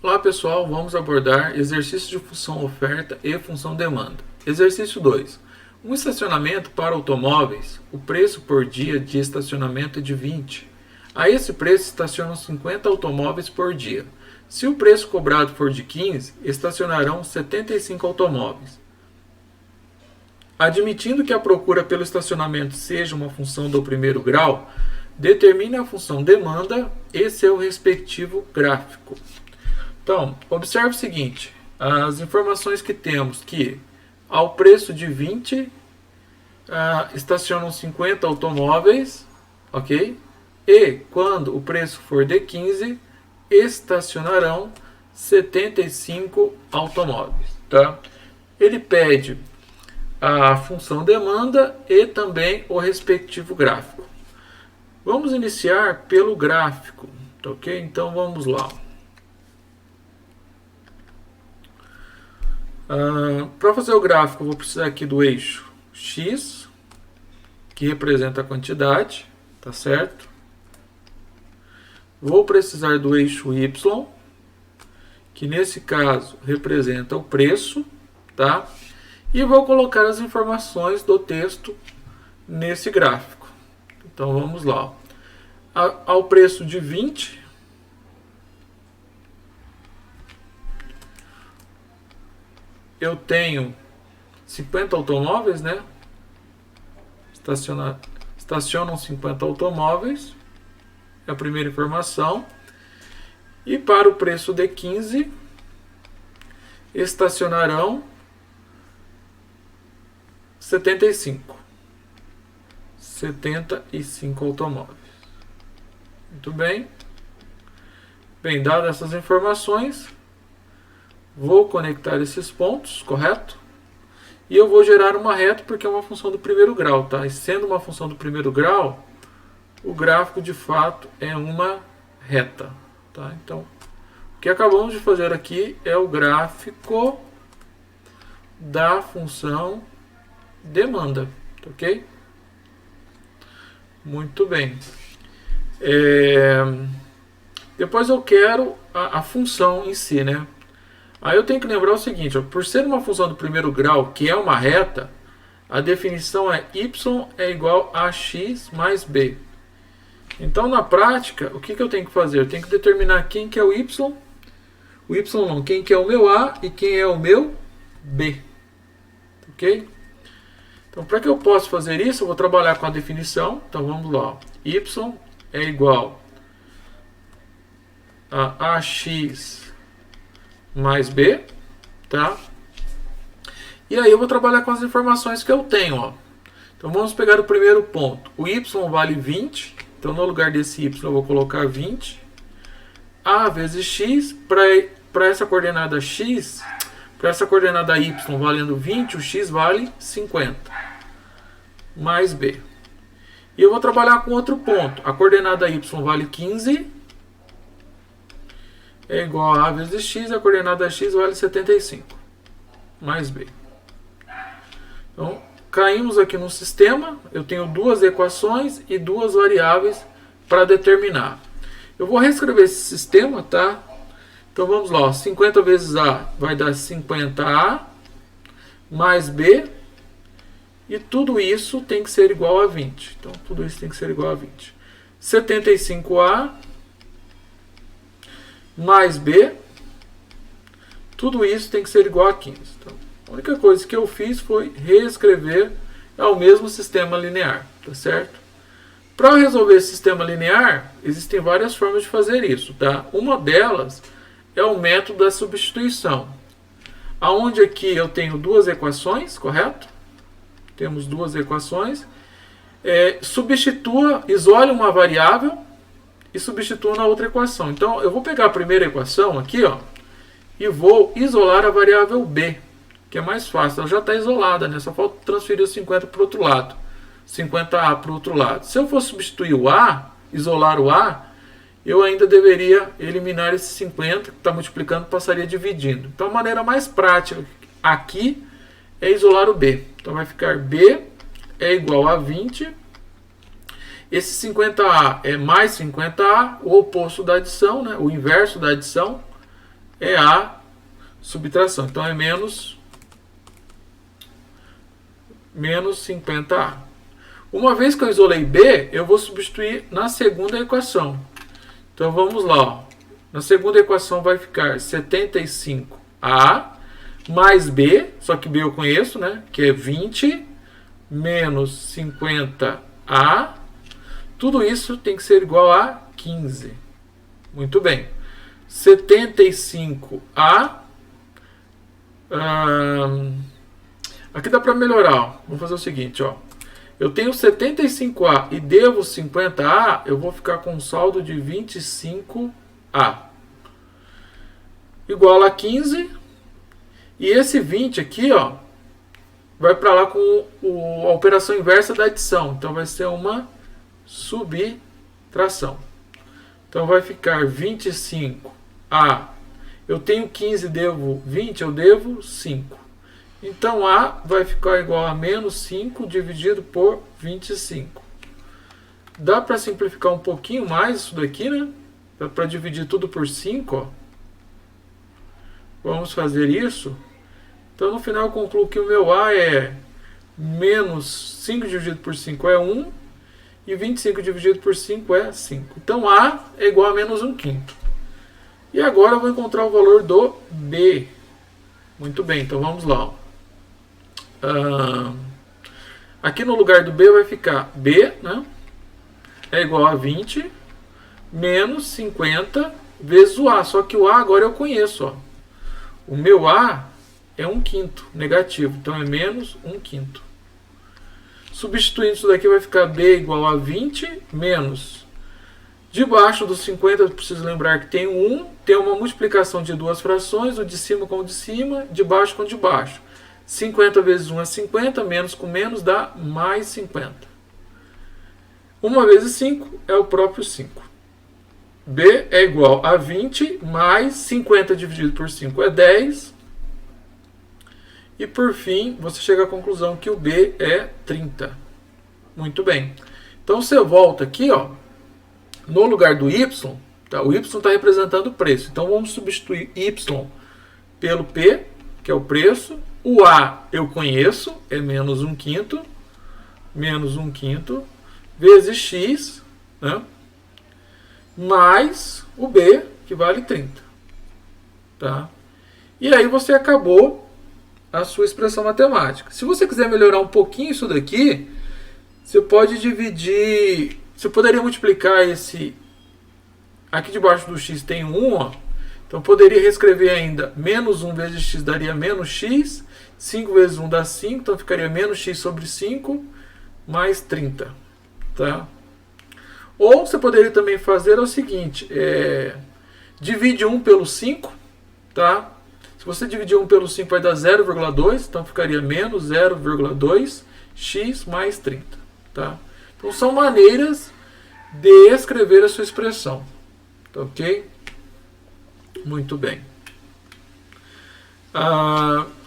Olá pessoal, vamos abordar exercício de função oferta e função demanda. Exercício 2. Um estacionamento para automóveis, o preço por dia de estacionamento é de 20. A esse preço estacionam 50 automóveis por dia. Se o preço cobrado for de 15, estacionarão 75 automóveis. Admitindo que a procura pelo estacionamento seja uma função do primeiro grau, determine a função demanda e seu respectivo gráfico. Então, observe o seguinte, as informações que temos que ao preço de 20 estacionam 50 automóveis, ok? E quando o preço for de 15, estacionarão 75 automóveis, tá? Ele pede a função demanda e também o respectivo gráfico. Vamos iniciar pelo gráfico, tá ok? Então vamos lá. Para fazer o gráfico, eu vou precisar aqui do eixo X, que representa a quantidade, tá certo? Vou precisar do eixo Y, que nesse caso representa o preço, tá? E vou colocar as informações do texto nesse gráfico. Então vamos lá. Ao preço de 20, eu tenho 50 automóveis, né? Estacionam 50 automóveis. É a primeira informação. E para o preço de 15, estacionarão 75 automóveis. Muito bem. Bem, dadas essas informações, vou conectar esses pontos, correto? E eu vou gerar uma reta porque é uma função do primeiro grau, tá? E sendo uma função do primeiro grau, o gráfico de fato é uma reta, tá? Então, o que acabamos de fazer aqui é o gráfico da função demanda, tá ok? Muito bem. Depois eu quero a função em si, né? Aí eu tenho que lembrar o seguinte, ó, por ser uma função do primeiro grau, que é uma reta, a definição é y é igual a x mais b. Então, na prática, o que eu tenho que fazer? Eu tenho que determinar quem que é o y não, quem que é o meu a e quem é o meu b. Ok? Então, para que eu possa fazer isso, eu vou trabalhar com a definição. Então, vamos lá. Y é igual a ax mais b, tá? E aí eu vou trabalhar com as informações que eu tenho, ó. Então vamos pegar o primeiro ponto. O y vale 20, então no lugar desse y eu vou colocar 20. A vezes x, para essa coordenada x, para essa coordenada y valendo 20, o x vale 50, mais b. E eu vou trabalhar com outro ponto. A coordenada y vale 15, é igual a vezes x, a coordenada x vale 75, mais b. Então, caímos aqui no sistema, eu tenho duas equações e duas variáveis para determinar. Eu vou reescrever esse sistema, tá? Então vamos lá, 50 vezes a vai dar 50a, mais b, e tudo isso tem que ser igual a 20. Então tudo isso tem que ser igual a 20. 75a, mais b, tudo isso tem que ser igual a 15. Então, a única coisa que eu fiz foi reescrever ao mesmo sistema linear, tá certo? Para resolver esse sistema linear, existem várias formas de fazer isso, tá? Uma delas é o método da substituição, aonde aqui eu tenho duas equações, correto? Temos duas equações. Substitua, isole uma variável e substitua na outra equação. Então, eu vou pegar a primeira equação aqui, ó, e vou isolar a variável b, que é mais fácil. Ela já está isolada, né? Só falta transferir o 50 para o outro lado. 50a para o outro lado. Se eu for substituir o a, isolar o a, eu ainda deveria eliminar esse 50, que está multiplicando, passaria dividindo. Então, a maneira mais prática aqui é isolar o b. Então, vai ficar b é igual a 20. Esse 50A é mais 50A, o oposto da adição, né? O inverso da adição. é A subtração. Então é menos 50A. Uma vez que eu isolei B, eu vou substituir na segunda equação. Então vamos lá. Ó. Na segunda equação vai ficar 75A mais B, só que B eu conheço, né? Que é 20 menos 50A. Tudo isso tem que ser igual a 15. Muito bem. 75A. Aqui dá para melhorar. Ó. Vamos fazer o seguinte, ó. Eu tenho 75A e devo 50A, eu vou ficar com um saldo de 25A. Igual a 15. E esse 20 aqui, ó, vai para lá com a operação inversa da adição. Então vai ser uma subtração. Então vai ficar 25A. Eu tenho 15, devo 20, eu devo 5. Então A vai ficar igual a menos 5 dividido por 25. Dá para simplificar um pouquinho mais isso daqui, né? Dá para dividir tudo por 5, ó. Vamos fazer isso. Então no final eu concluo que o meu A é menos 5 dividido por 5 é 1. E 25 dividido por 5 é 5. Então A é igual a menos 1/5. E agora eu vou encontrar o valor do B. Muito bem, então vamos lá. Aqui no lugar do B vai ficar B, né? É igual a 20 menos 50 vezes o A. Só que o A agora eu conheço. Ó. O meu A é 1/5 negativo. Então é menos 1/5. Substituindo isso daqui vai ficar B igual a 20 menos. Debaixo dos 50 eu preciso lembrar que tem 1. Tem uma multiplicação de duas frações. O de cima com o de cima. De baixo com o de baixo. 50 vezes 1 é 50. Menos com menos dá mais 50. 1 vezes 5 é o próprio 5. B é igual a 20 mais 50 dividido por 5 é 10. E por fim, você chega à conclusão que o B é 30. Muito bem. Então você volta aqui, ó, no lugar do Y, tá? O Y está representando o preço. Então vamos substituir Y pelo P, que é o preço. O A eu conheço, é menos 1/5. Menos 1/5 vezes X, né? Mais o B, que vale 30. Tá? E aí você acabou a sua expressão matemática. Se você quiser melhorar um pouquinho isso daqui, você pode dividir. Você poderia multiplicar esse. Aqui debaixo do x tem 1, ó. Então poderia reescrever ainda menos 1 vezes x daria menos x. 5 vezes 1 dá 5, então ficaria menos x sobre 5 mais 30. Tá? Ou você poderia também fazer o seguinte: divide 1 pelo 5, tá? Se você dividir 1 pelo 5 vai dar 0,2, então ficaria menos 0,2 x mais 30. Tá? Então são maneiras de escrever a sua expressão. Tá, ok? Muito bem.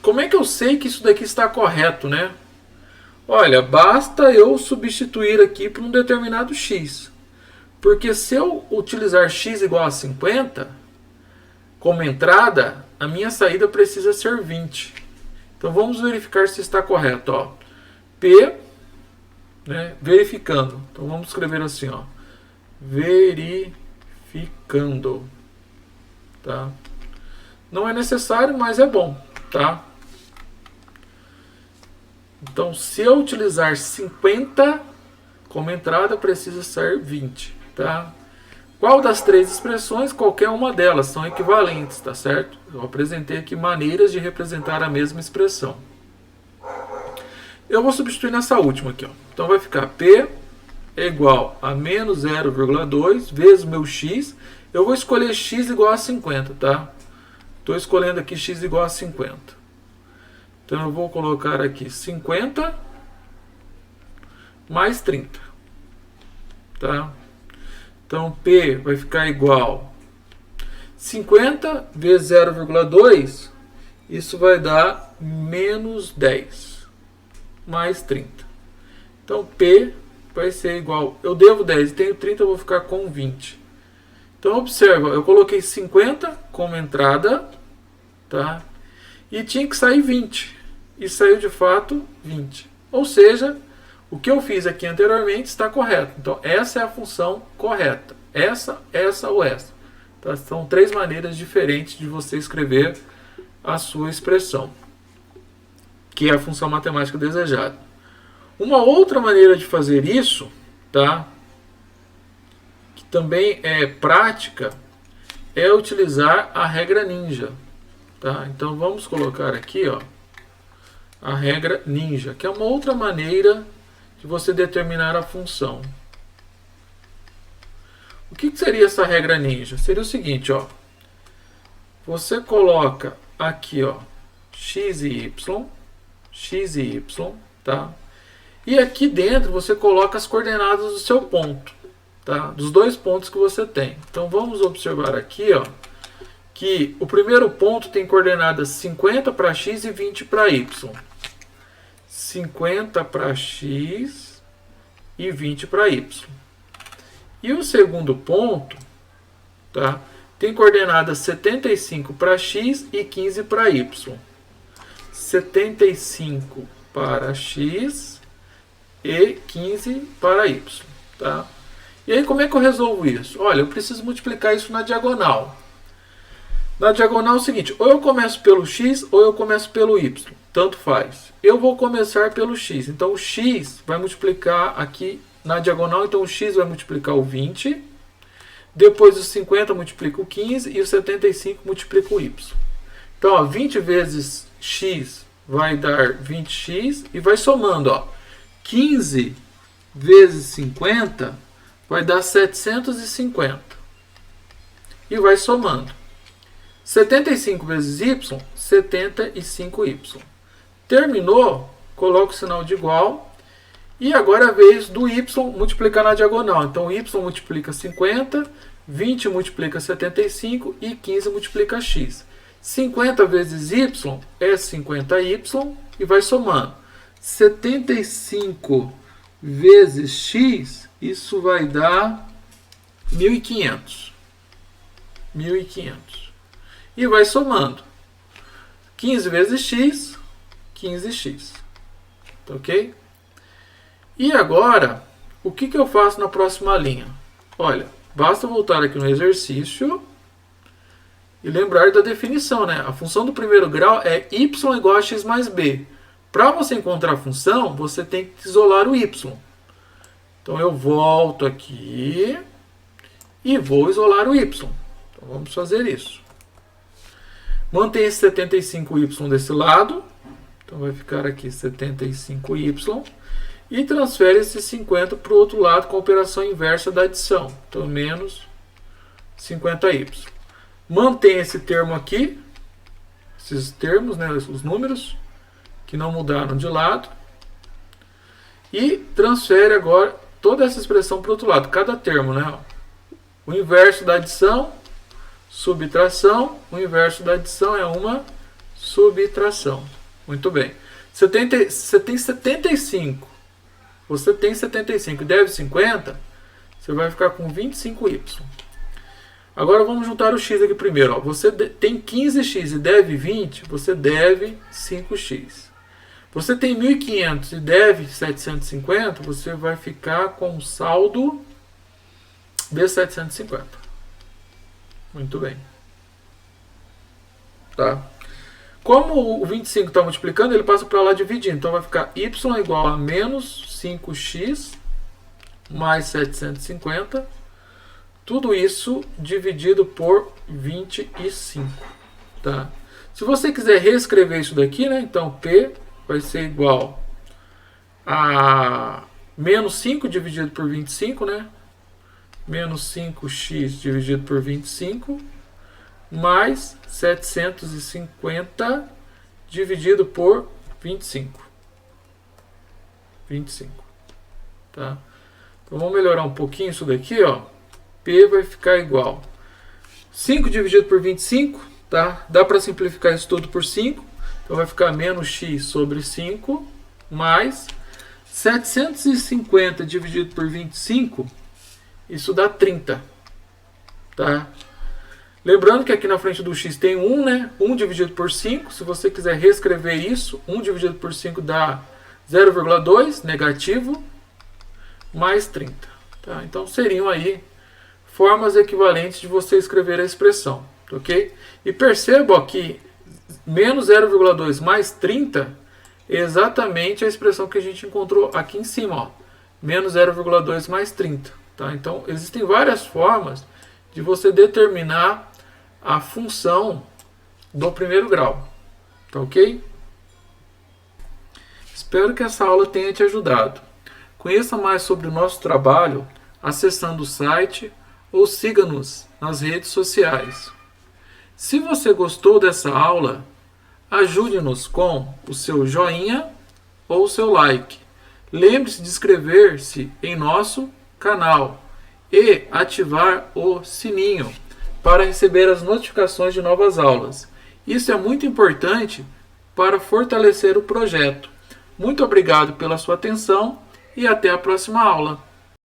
Como é que eu sei que isso daqui está correto, né? Olha, basta eu substituir aqui por um determinado x. Porque se eu utilizar x igual a 50 como entrada, a minha saída precisa ser 20. Então vamos verificar se está correto. Ó. P, né, verificando. Então vamos escrever assim, ó, verificando. Tá? Não é necessário, mas é bom. Tá? Então se eu utilizar 50 como entrada, precisa ser 20. Tá? Qual das três expressões? Qualquer uma delas são equivalentes, tá certo? Eu apresentei aqui maneiras de representar a mesma expressão. Eu vou substituir nessa última aqui, ó. Então vai ficar P é igual a menos 0,2 vezes o meu x. Eu vou escolher x igual a 50, tá? Estou escolhendo aqui x igual a 50. Então eu vou colocar aqui 50 mais 30, tá? Então, P vai ficar igual 50 vezes 0,2, isso vai dar menos 10, mais 30. Então, P vai ser igual, eu devo 10 e tenho 30, eu vou ficar com 20. Então observa, eu coloquei 50 como entrada, tá? E tinha que sair 20. E saiu de fato 20. Ou seja, o que eu fiz aqui anteriormente está correto. Então essa é a função correta. Essa ou essa. Tá? São três maneiras diferentes de você escrever a sua expressão, que é a função matemática desejada. Uma outra maneira de fazer isso, tá? Que também é prática, é utilizar a regra ninja. Tá? Então vamos colocar aqui, ó, a regra ninja, que é uma outra maneira de você determinar a função. O que seria essa regra ninja? Seria o seguinte, ó, você coloca aqui, ó, x e y, tá? E aqui dentro você coloca as coordenadas do seu ponto, tá? Dos dois pontos que você tem. Então vamos observar aqui, ó, que o primeiro ponto tem coordenadas 50 para x e 20 para y. 50 para x e 20 para y. E o segundo ponto, tá, tem coordenadas 75 para x e 15 para y. 75 para x e 15 para y. Tá? E aí como é que eu resolvo isso? Olha, eu preciso multiplicar isso na diagonal. Na diagonal é o seguinte, ou eu começo pelo x ou eu começo pelo y. Tanto faz. Eu vou começar pelo x. Então o x vai multiplicar aqui na diagonal. Então o x vai multiplicar o 20. Depois o 50 multiplica o 15 e o 75 multiplica o y. Então ó, 20 vezes x vai dar 20x e vai somando. Ó, 15 vezes 50 vai dar 750. E vai somando. 75 vezes y, 75y. Terminou, coloca o sinal de igual. E agora é a vez do y multiplicar na diagonal. Então y multiplica 50, 20 multiplica 75 e 15 multiplica x. 50 vezes y é 50y e vai somando. 75 vezes x, isso vai dar 1.500. 1.500. E vai somando. 15 vezes x, 15x. Tá ok? E agora, o que eu faço na próxima linha? Olha, basta voltar aqui no exercício e lembrar da definição, né? A função do primeiro grau é y igual a x mais b. Para você encontrar a função, você tem que isolar o y. Então eu volto aqui e vou isolar o y. Então vamos fazer isso. Mantém esse 75y desse lado. Então vai ficar aqui 75y. E transfere esse 50 para o outro lado com a operação inversa da adição. Então menos 50y. Mantém esse termo aqui. Esses termos, né, os números, que não mudaram de lado. E transfere agora toda essa expressão para o outro lado. Cada termo, né? O inverso da adição, subtração. O inverso da adição é uma subtração. Muito bem. Você tem 75. Você tem 75 e deve 50. Você vai ficar com 25y. Agora vamos juntar o x aqui primeiro. Ó. Você tem 15x e deve 20. Você deve 5x. Você tem 1.500 e deve 750. Você vai ficar com um saldo de 750. Muito bem. Tá? Como o 25 está multiplicando, ele passa para lá dividindo. Então vai ficar y igual a menos 5x mais 750. Tudo isso dividido por 25. Tá? Se você quiser reescrever isso daqui, né? Então P vai ser igual a menos 5 dividido por 25, né? Menos 5x dividido por 25, mais 750 dividido por 25. 25. Tá? Então vamos melhorar um pouquinho isso daqui, ó. P vai ficar igual 5 dividido por 25, tá? Dá para simplificar isso tudo por 5. Então vai ficar menos x sobre 5 mais 750 dividido por 25, isso dá 30. tá? Lembrando que aqui na frente do x tem 1, né? 1 dividido por 5. Se você quiser reescrever isso, 1 dividido por 5 dá 0,2, negativo, mais 30. Tá? Então, seriam aí formas equivalentes de você escrever a expressão. Ok? E perceba que menos 0,2 mais 30 é exatamente a expressão que a gente encontrou aqui em cima. Ó. Menos 0,2 mais 30. Tá? Então, existem várias formas de você determinar a função do primeiro grau. Tá ok? Espero que essa aula tenha te ajudado. Conheça mais sobre o nosso trabalho acessando o site ou siga-nos nas redes sociais. Se você gostou dessa aula, ajude-nos com o seu joinha ou o seu like. Lembre-se de inscrever-se em nosso canal e ativar o sininho para receber as notificações de novas aulas. Isso é muito importante para fortalecer o projeto. Muito obrigado pela sua atenção e até a próxima aula.